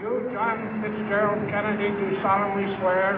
You, John Fitzgerald Kennedy, do solemnly swear.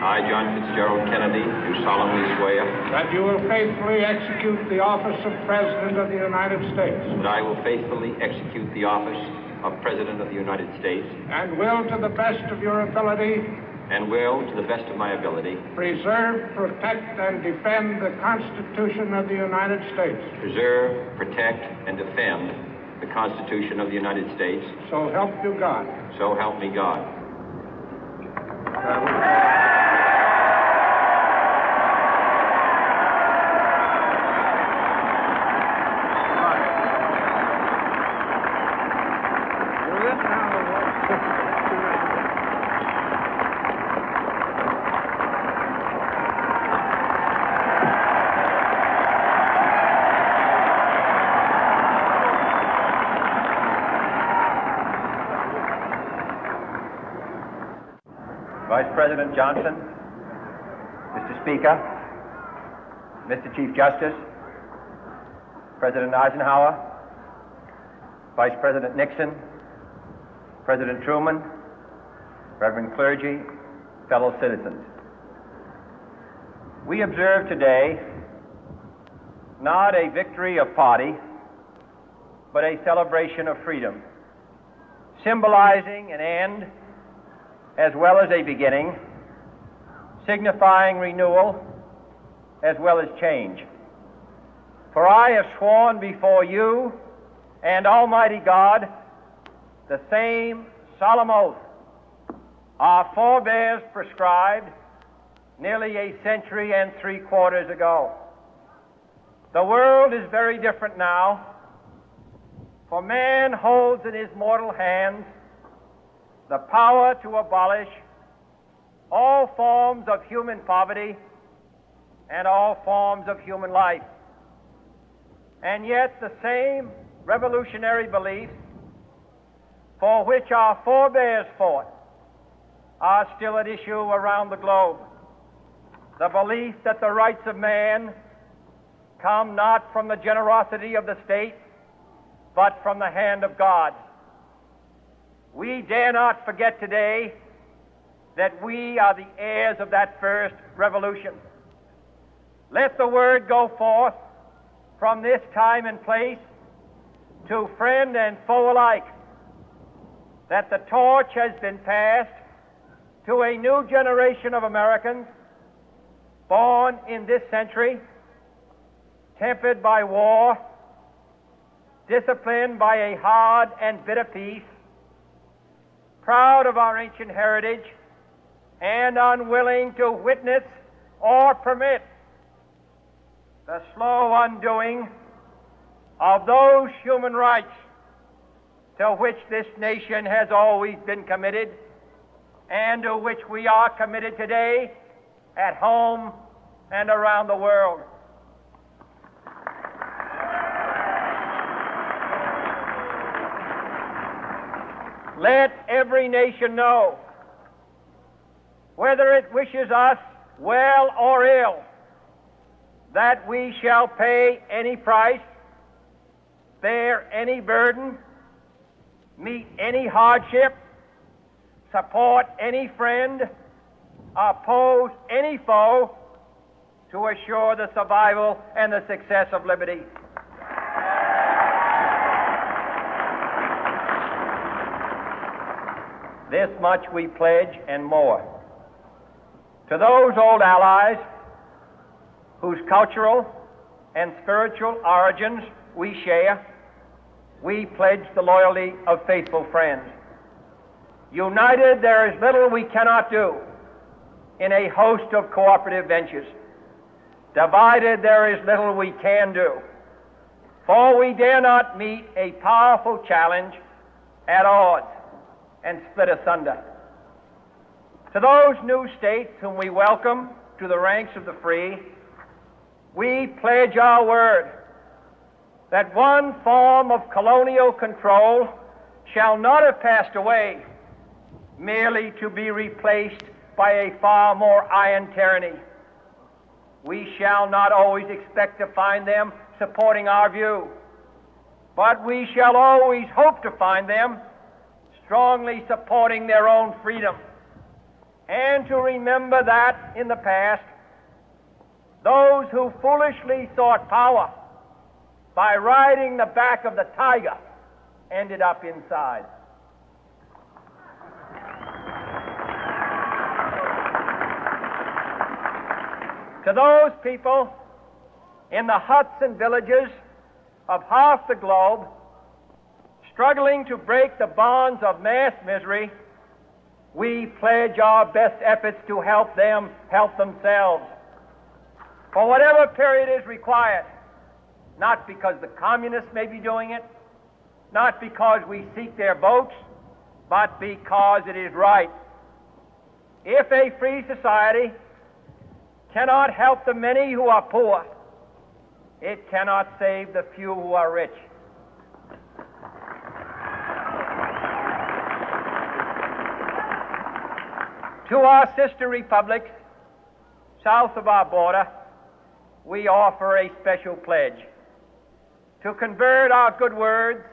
I, John Fitzgerald Kennedy, do solemnly swear. That you will faithfully execute the office of President of the United States. That I will faithfully execute the office of President of the United States. And will, to the best of your ability. And will, to the best of my ability. Preserve, protect, and defend the Constitution of the United States. Preserve, protect, and defend the Constitution of the United States. So help you God. So help me God. Vice President Johnson, Mr. Speaker, Mr. Chief Justice, President Eisenhower, Vice President Nixon, President Truman, Reverend clergy, fellow citizens. We observe today not a victory of party, but a celebration of freedom, symbolizing an end as well as a beginning, signifying renewal as well as change. For I have sworn before you and Almighty God the same solemn oath our forebears prescribed nearly a century and 3/4 ago. The world is very different now, for man holds in his mortal hands the power to abolish all forms of human poverty and all forms of human life. And yet the same revolutionary beliefs for which our forebears fought are still at issue around the globe. The belief that the rights of man come not from the generosity of the state, but from the hand of God. We dare not forget today that we are the heirs of that first revolution. Let the word go forth from this time and place to friend and foe alike that the torch has been passed to a new generation of Americans born in this century, tempered by war, disciplined by a hard and bitter peace, proud of our ancient heritage, and unwilling to witness or permit the slow undoing of those human rights to which this nation has always been committed and to which we are committed today at home and around the world. Let every nation know, whether it wishes us well or ill, that we shall pay any price, bear any burden, meet any hardship, support any friend, oppose any foe, to assure the survival and the success of liberty. This much we pledge and more. To those old allies whose cultural and spiritual origins we share, we pledge the loyalty of faithful friends. United, there is little we cannot do in a host of cooperative ventures. Divided, there is little we can do, for we dare not meet a powerful challenge at odds and split asunder. To those new states whom we welcome to the ranks of the free, we pledge our word that one form of colonial control shall not have passed away merely to be replaced by a far more iron tyranny. We shall not always expect to find them supporting our view, but we shall always hope to find them strongly supporting their own freedom, and to remember that in the past, those who foolishly sought power by riding the back of the tiger ended up inside. To those people in the huts and villages of half the globe struggling to break the bonds of mass misery, we pledge our best efforts to help them help themselves for whatever period is required, not because the communists may be doing it, not because we seek their votes, but because it is right. If a free society cannot help the many who are poor, it cannot save the few who are rich. To our sister republics south of our border, we offer a special pledge to convert our good words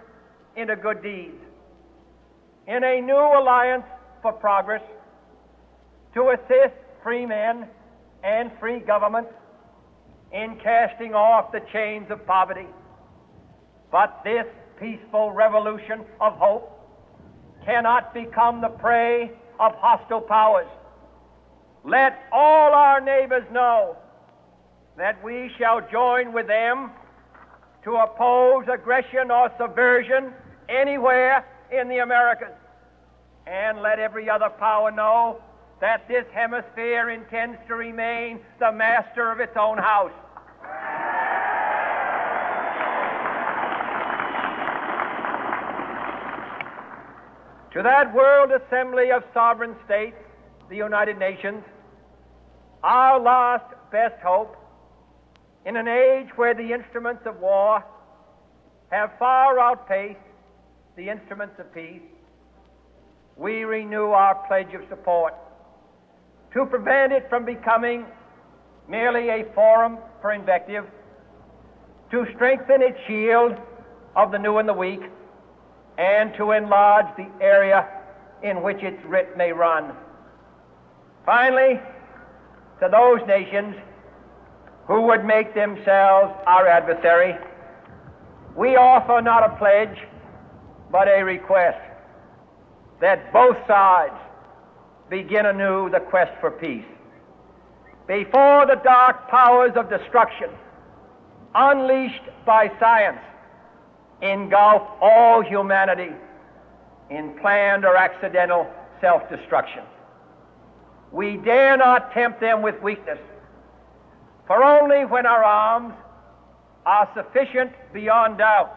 into good deeds, in a new alliance for progress, to assist free men and free governments in casting off the chains of poverty. But this peaceful revolution of hope cannot become the prey of hostile powers. Let all our neighbors know that we shall join with them to oppose aggression or subversion anywhere in the Americas. And let every other power know that this hemisphere intends to remain the master of its own house. To that world assembly of sovereign states, the United Nations, our last best hope, in an age where the instruments of war have far outpaced the instruments of peace, we renew our pledge of support to prevent it from becoming merely a forum for invective, to strengthen its shield of the new and the weak, and to enlarge the area in which its writ may run. Finally, to those nations who would make themselves our adversary, we offer not a pledge, but a request that both sides begin anew the quest for peace. Before the dark powers of destruction, unleashed by science, engulf all humanity in planned or accidental self-destruction, we dare not tempt them with weakness, for only when our arms are sufficient beyond doubt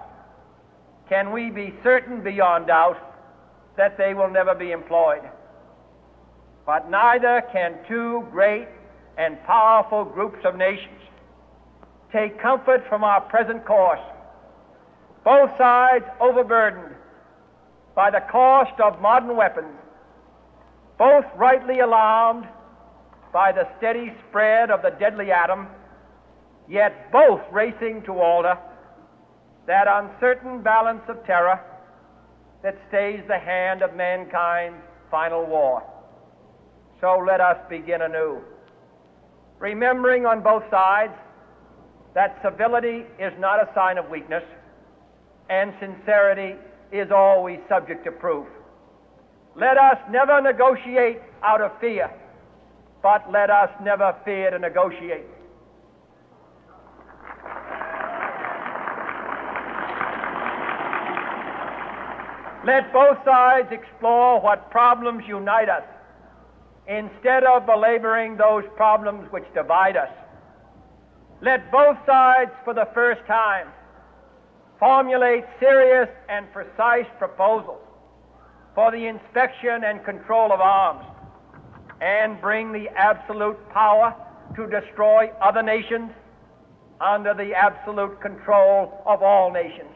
can we be certain beyond doubt that they will never be employed. But neither can two great and powerful groups of nations take comfort from our present course, both sides overburdened by the cost of modern weapons, both rightly alarmed by the steady spread of the deadly atom, yet both racing to alter that uncertain balance of terror that stays the hand of mankind's final war. So let us begin anew, remembering on both sides that civility is not a sign of weakness, and sincerity is always subject to proof. Let us never negotiate out of fear, but let us never fear to negotiate. Let both sides explore what problems unite us, instead of belaboring those problems which divide us. Let both sides, for the first time, formulate serious and precise proposals for the inspection and control of arms, and bring the absolute power to destroy other nations under the absolute control of all nations.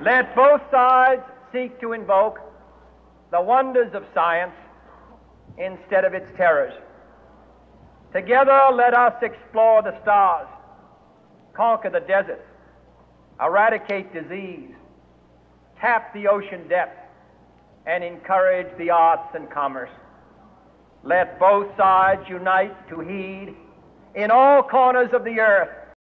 Let both sides seek to invoke the wonders of science instead of its terrors. Together, let us explore the stars, conquer the deserts, eradicate disease, tap the ocean depth, and encourage the arts and commerce. Let both sides unite to heed in all corners of the earth